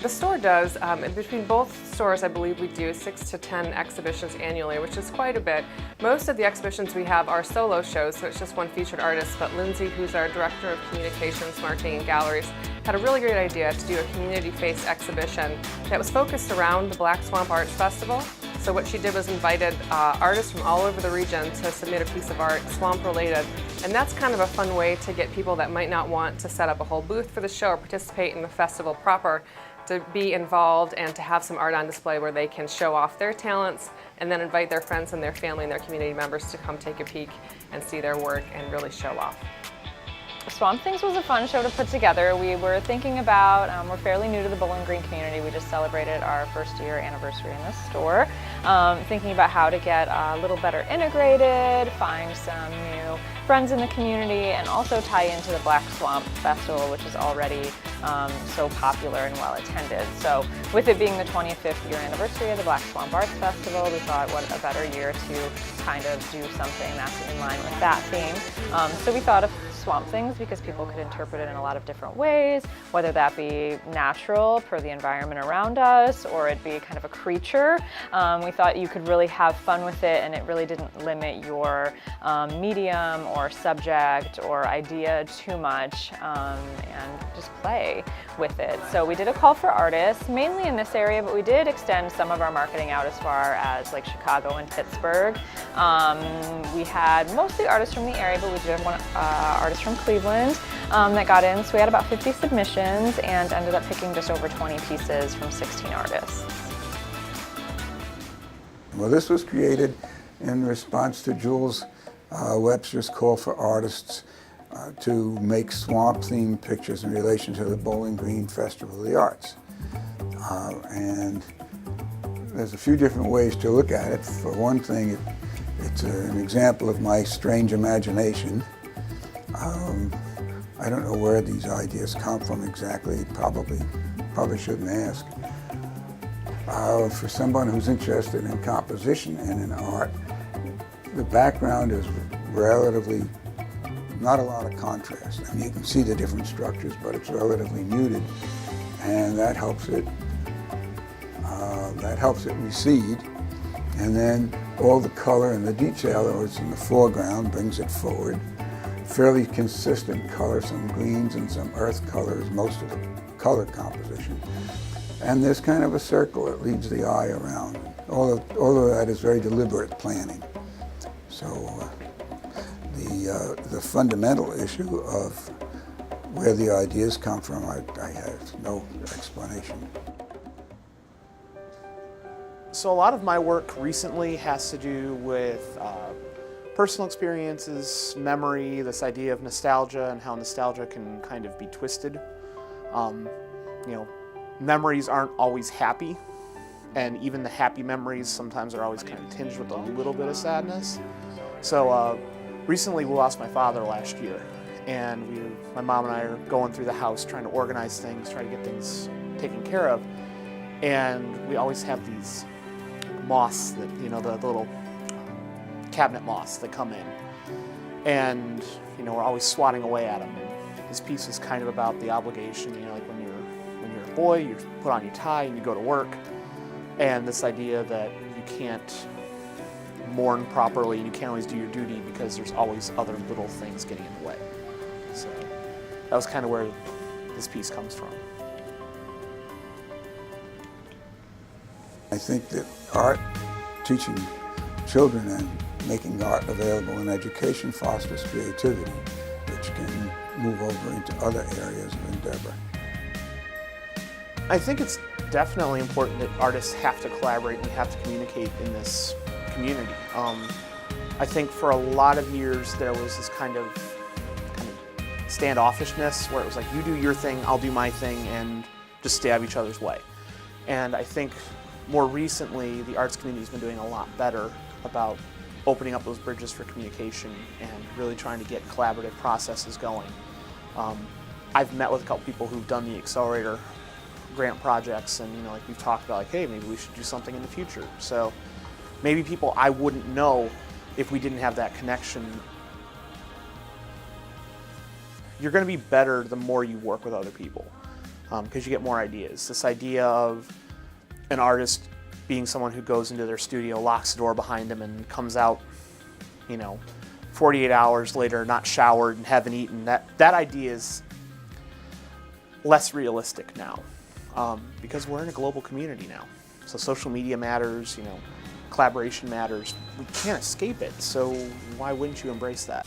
The store does. And between both stores, I believe we do 6 to 10 exhibitions annually, which is quite a bit. Most of the exhibitions we have are solo shows, so it's just one featured artist, but Lindsay, who's our Director of Communications, Marketing, and Galleries, had a really great idea to do a community-faced exhibition that was focused around the Black Swamp Arts Festival. So what she did was invited artists from all over the region to submit a piece of art, swamp-related, and that's kind of a fun way to get people that might not want to set up a whole booth for the show or participate in the festival proper to be involved and to have some art on display where they can show off their talents and then invite their friends and their family and their community members to come take a peek and see their work and really show off. Swamp Things was a fun show to put together. We were thinking about, we're fairly new to the Bowling Green community. We just celebrated our first-year anniversary in the store. Thinking about how to get a little better integrated, find some new friends in the community, and also tie into the Black Swamp Festival, which is already so popular and well attended. So with it being the 25th year anniversary of the Black Swamp Arts Festival, we thought what a better year to kind of do something that's in line with that theme. So we thought of Swamp Things because people could interpret it in a lot of different ways, whether that be natural per the environment around us or it be kind of a creature. We thought you could really have fun with it and it really didn't limit your medium or subject or idea too much, and just play with it. So we did a call for artists, mainly in this area, but we did extend some of our marketing out as far as like Chicago and Pittsburgh. We had mostly artists from the area, but we did have one artist from Cleveland that got in. So we had about 50 submissions and ended up picking just over 20 pieces from 16 artists. Well, this was created in response to Jules Webster's call for artists to make swamp-themed pictures in relation to the Bowling Green Festival of the Arts. And there's a few different ways to look at it. For one thing, it's an example of my strange imagination. I don't know where these ideas come from exactly, probably shouldn't ask. For someone who's interested in composition and in art, the background is relatively, not a lot of contrast. I mean, you can see the different structures, but it's relatively muted, and that helps it recede. And then all the color and the detail that's in the foreground brings it forward. Fairly consistent color, some greens and some earth colors, most of the color composition. And there's kind of a circle that leads the eye around. All of that is very deliberate planning. So the fundamental issue of where the ideas come from, I have no explanation. So a lot of my work recently has to do with personal experiences, memory, this idea of nostalgia and how nostalgia can kind of be twisted. Memories aren't always happy, and even the happy memories sometimes are always kind of tinged with a little bit of sadness. So recently we lost my father last year, and my mom and I are going through the house trying to organize things, try to get things taken care of, and we always have these moths that, the little cabinet moths that come in, and we're always swatting away at them. And this piece is kind of about the obligation, like when you're a boy, you put on your tie and you go to work, and this idea that you can't mourn properly, you can't always do your duty because there's always other little things getting in the way. So that was kind of where this piece comes from. I think that art, teaching children and making art available in education fosters creativity, which can move over into other areas of endeavor. I think it's definitely important that artists have to collaborate and have to communicate in this community. I think for a lot of years there was this kind of standoffishness where it was like, you do your thing, I'll do my thing, and just stay out of each other's way. And I think more recently the arts community has been doing a lot better about opening up those bridges for communication and really trying to get collaborative processes going. I've met with a couple people who've done the accelerator grant projects, and like we've talked about, like, hey, maybe we should do something in the future. So maybe people I wouldn't know if we didn't have that connection. You're going to be better the more you work with other people. because you get more ideas. This idea of an artist being someone who goes into their studio, locks the door behind them, and comes out, 48 hours later, not showered and haven't eaten. That idea is less realistic now, because we're in a global community now. So social media matters, collaboration matters. We can't escape it, so why wouldn't you embrace that?